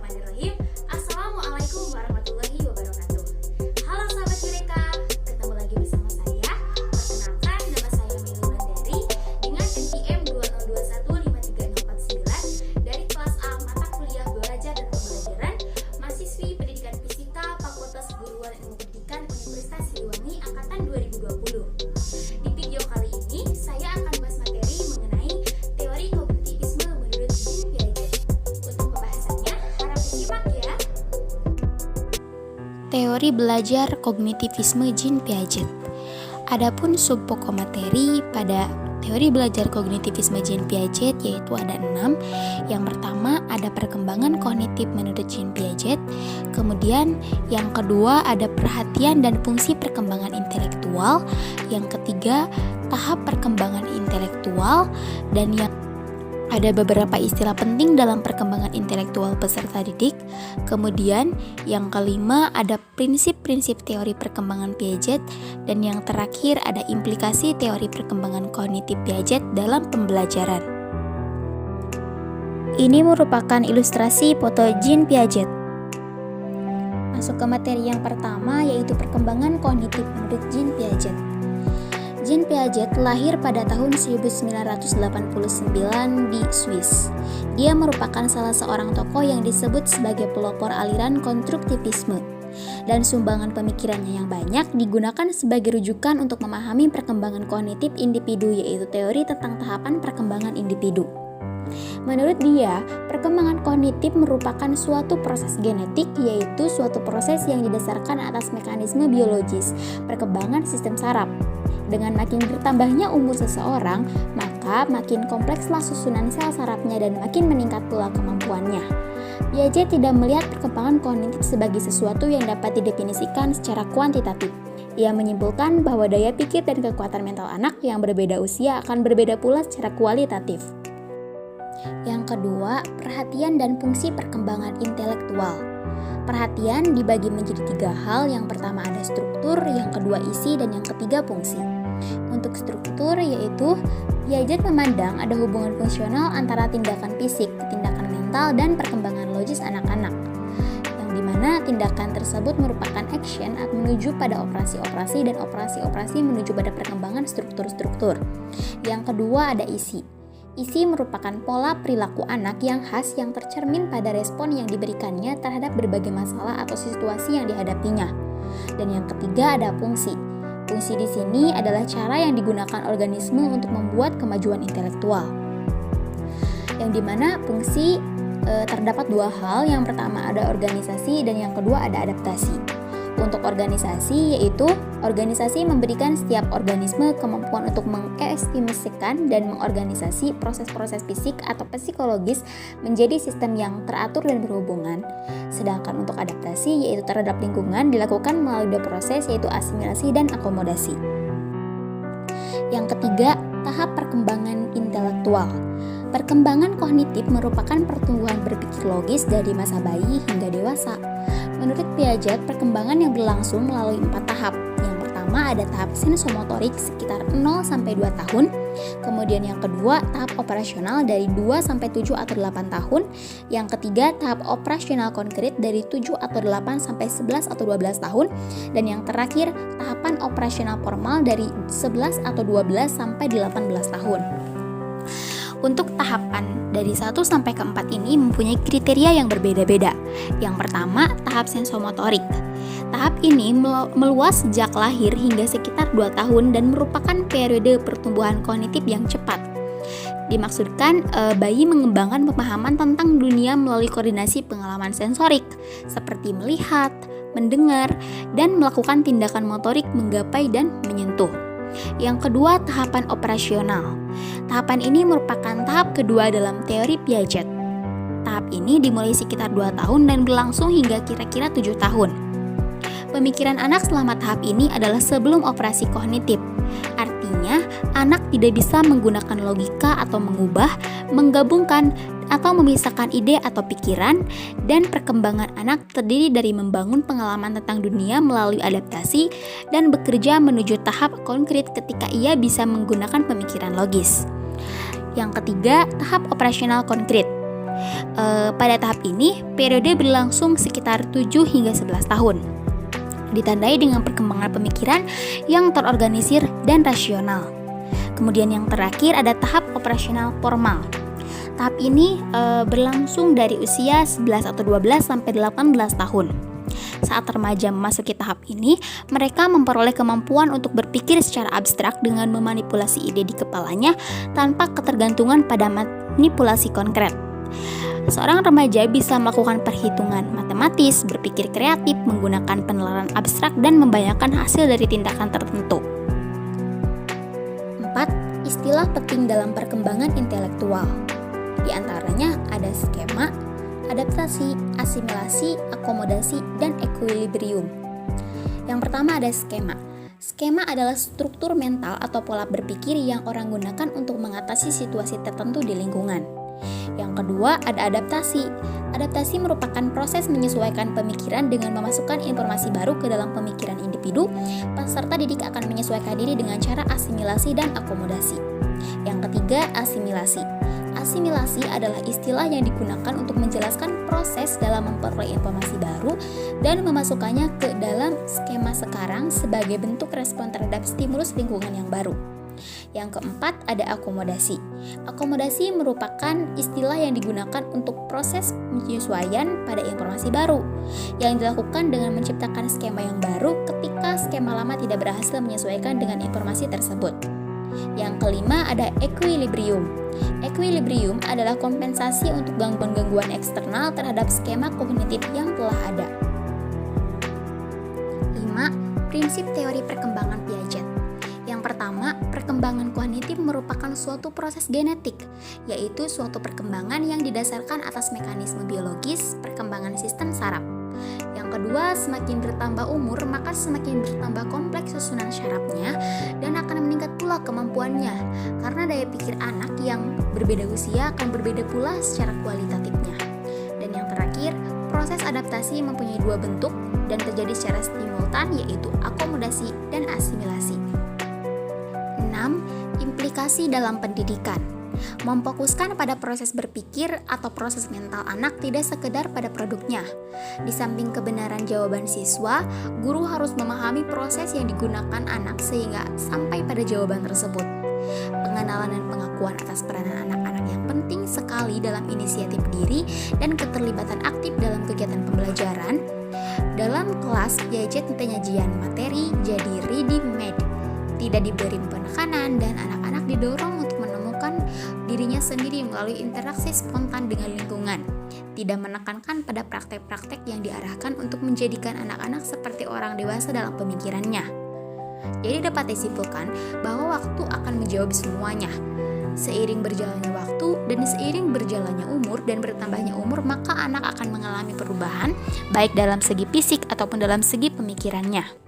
Bismillahirrahmanirrahim. Assalamualaikum warahmatullahi wabarakatuh. Halo sahabat Yureka, ketemu lagi bersama saya. Perkenalkan, nama saya Meli Wulandari dengan NPM 202153049 dari kelas A mata kuliah belajar dan pembelajaran mahasiswi Pendidikan Fisika Fakultas Keguruan Ilmu Pendidikan Universitas Siliwangi Angkatan 2020. Di video kali ini saya akan bahas materi mengenai teori kognitivisme menurut Jean Piaget. Untuk pembahasannya harap disimak ya. Teori belajar kognitivisme Jean Piaget. Adapun subpokok materi pada teori belajar kognitivisme Jean Piaget yaitu ada 6. Yang pertama ada perkembangan kognitif menurut Jean Piaget. Kemudian yang kedua ada perhatian dan fungsi perkembangan intelektual. Yang ketiga tahap perkembangan intelektual, dan yang ada beberapa istilah penting dalam perkembangan intelektual peserta didik. Kemudian yang kelima ada prinsip-prinsip teori perkembangan Piaget, dan yang terakhir ada implikasi teori perkembangan kognitif Piaget dalam pembelajaran. Ini merupakan ilustrasi foto Jean Piaget. Masuk ke materi yang pertama yaitu perkembangan kognitif menurut Jean Piaget. Jean Piaget lahir pada tahun 1989 di Swiss. Dia merupakan salah seorang tokoh yang disebut sebagai pelopor aliran konstruktivisme, dan sumbangan pemikirannya yang banyak digunakan sebagai rujukan untuk memahami perkembangan kognitif individu, yaitu teori tentang tahapan perkembangan individu. Menurut dia, perkembangan kognitif merupakan suatu proses genetik, yaitu suatu proses yang didasarkan atas mekanisme biologis, perkembangan sistem saraf. Dengan makin bertambahnya umur seseorang, maka makin komplekslah susunan sel sarafnya dan makin meningkat pula kemampuannya. Piaget tidak melihat perkembangan kognitif sebagai sesuatu yang dapat didefinisikan secara kuantitatif. Ia menyimpulkan bahwa daya pikir dan kekuatan mental anak yang berbeda usia akan berbeda pula secara kualitatif. Yang kedua, perhatian dan fungsi perkembangan intelektual. Perhatian dibagi menjadi 3 hal. Yang pertama ada struktur, yang kedua isi, dan yang ketiga fungsi. Untuk struktur yaitu Piaget memandang ada hubungan fungsional antara tindakan fisik, tindakan mental, dan perkembangan logis anak-anak, yang dimana tindakan tersebut merupakan action atau menuju pada operasi-operasi dan operasi-operasi menuju pada perkembangan struktur-struktur. Yang kedua ada isi. Isi merupakan pola perilaku anak yang khas yang tercermin pada respon yang diberikannya terhadap berbagai masalah atau situasi yang dihadapinya. Dan yang ketiga ada fungsi. Fungsi di sini adalah cara yang digunakan organisme untuk membuat kemajuan intelektual. Yang dimana fungsi terdapat 2 hal. Yang pertama ada organisasi dan yang kedua ada adaptasi. Untuk organisasi yaitu organisasi memberikan setiap organisme kemampuan untuk mengestimasikan dan mengorganisasi proses-proses fisik atau psikologis menjadi sistem yang teratur dan berhubungan. Sedangkan untuk adaptasi yaitu terhadap lingkungan dilakukan melalui 2 proses yaitu asimilasi dan akomodasi. Yang ketiga, tahap perkembangan intelektual. Perkembangan kognitif merupakan pertumbuhan berpikir logis dari masa bayi hingga dewasa. Menurut Piaget, perkembangan yang berlangsung melalui 4 tahap. Yang pertama ada tahap sensomotorik sekitar 0-2 tahun. Kemudian yang kedua, tahap operasional dari 2-7 atau 8 tahun. Yang ketiga, tahap operasional konkret dari 7 atau 8 sampai 11 atau 12 tahun. Dan yang terakhir, tahapan operasional formal dari 11 atau 12 sampai 18 tahun. Untuk tahapan dari 1 sampai ke 4 ini mempunyai kriteria yang berbeda-beda. Yang pertama, tahap sensomotorik. Tahap ini meluas sejak lahir hingga sekitar 2 tahun dan merupakan periode pertumbuhan kognitif yang cepat. Dimaksudkan bayi mengembangkan pemahaman tentang dunia melalui koordinasi pengalaman sensorik seperti melihat, mendengar, dan melakukan tindakan motorik menggapai dan menyentuh. Yang kedua, tahapan operasional. Tahapan ini merupakan tahap kedua dalam teori Piaget. Tahap ini dimulai sekitar 2 tahun dan berlangsung hingga kira-kira 7 tahun. Pemikiran anak selama tahap ini adalah sebelum operasi kognitif. Artinya, anak tidak bisa menggunakan logika atau mengubah, menggabungkan, atau memisahkan ide atau pikiran, dan perkembangan anak terdiri dari membangun pengalaman tentang dunia melalui adaptasi dan bekerja menuju tahap konkret ketika ia bisa menggunakan pemikiran logis. Yang ketiga, tahap operasional konkret. Pada tahap ini, periode berlangsung sekitar 7 hingga 11 tahun. Ditandai dengan perkembangan pemikiran yang terorganisir dan rasional. Kemudian yang terakhir ada tahap operasional formal. Tahap ini berlangsung dari usia 11 atau 12 sampai 18 tahun. Saat remaja memasuki tahap ini, mereka memperoleh kemampuan untuk berpikir secara abstrak dengan memanipulasi ide di kepalanya tanpa ketergantungan pada manipulasi konkret. Seorang remaja bisa melakukan perhitungan matematis, berpikir kreatif, menggunakan penalaran abstrak, dan membayangkan hasil dari tindakan tertentu. 4. Istilah penting dalam perkembangan intelektual. Di antaranya ada skema, adaptasi, asimilasi, akomodasi, dan equilibrium. Yang pertama ada skema. Skema adalah struktur mental atau pola berpikir yang orang gunakan untuk mengatasi situasi tertentu di lingkungan. Yang kedua ada adaptasi. Adaptasi merupakan proses menyesuaikan pemikiran dengan memasukkan informasi baru ke dalam pemikiran individu. Peserta didik akan menyesuaikan diri dengan cara asimilasi dan akomodasi. Yang ketiga asimilasi. Asimilasi adalah istilah yang digunakan untuk menjelaskan proses dalam memperoleh informasi baru dan memasukkannya ke dalam skema sekarang sebagai bentuk respon terhadap stimulus lingkungan yang baru. Yang keempat ada akomodasi. Akomodasi merupakan istilah yang digunakan untuk proses penyesuaian pada informasi baru yang dilakukan dengan menciptakan skema yang baru ketika skema lama tidak berhasil menyesuaikan dengan informasi tersebut. Yang kelima ada equilibrium. Equilibrium adalah kompensasi untuk gangguan-gangguan eksternal terhadap skema kognitif yang telah ada. 5. Prinsip teori perkembangan Piaget. Yang pertama, perkembangan kognitif merupakan suatu proses genetik, yaitu suatu perkembangan yang didasarkan atas mekanisme biologis perkembangan sistem saraf. Yang kedua, semakin bertambah umur, maka semakin bertambah kompleks susunan syarafnya dan akan meningkat pula kemampuannya, karena daya pikir anak yang berbeda usia akan berbeda pula secara kualitatifnya. Dan yang terakhir, proses adaptasi mempunyai dua bentuk dan terjadi secara simultan, yaitu akomodasi dan asimilasi. 6. Implikasi dalam pendidikan. Memfokuskan pada proses berpikir atau proses mental anak tidak sekedar pada produknya. Di samping kebenaran jawaban siswa, guru harus memahami proses yang digunakan anak sehingga sampai pada jawaban tersebut. Pengenalan dan pengakuan atas peranan anak-anak yang penting sekali dalam inisiatif diri dan keterlibatan aktif dalam kegiatan pembelajaran. Dalam kelas, Piaget penyajian materi jadi ready-made, tidak diberi penekanan dan anak-anak didorong untuk menemukan dirinya sendiri melalui interaksi spontan dengan lingkungan. Tidak menekankan pada praktek-praktek yang diarahkan untuk menjadikan anak-anak seperti orang dewasa dalam pemikirannya. Jadi dapat disimpulkan bahwa waktu akan menjawab semuanya. Seiring berjalannya waktu dan seiring berjalannya umur dan bertambahnya umur, maka anak akan mengalami perubahan baik dalam segi fisik ataupun dalam segi pemikirannya.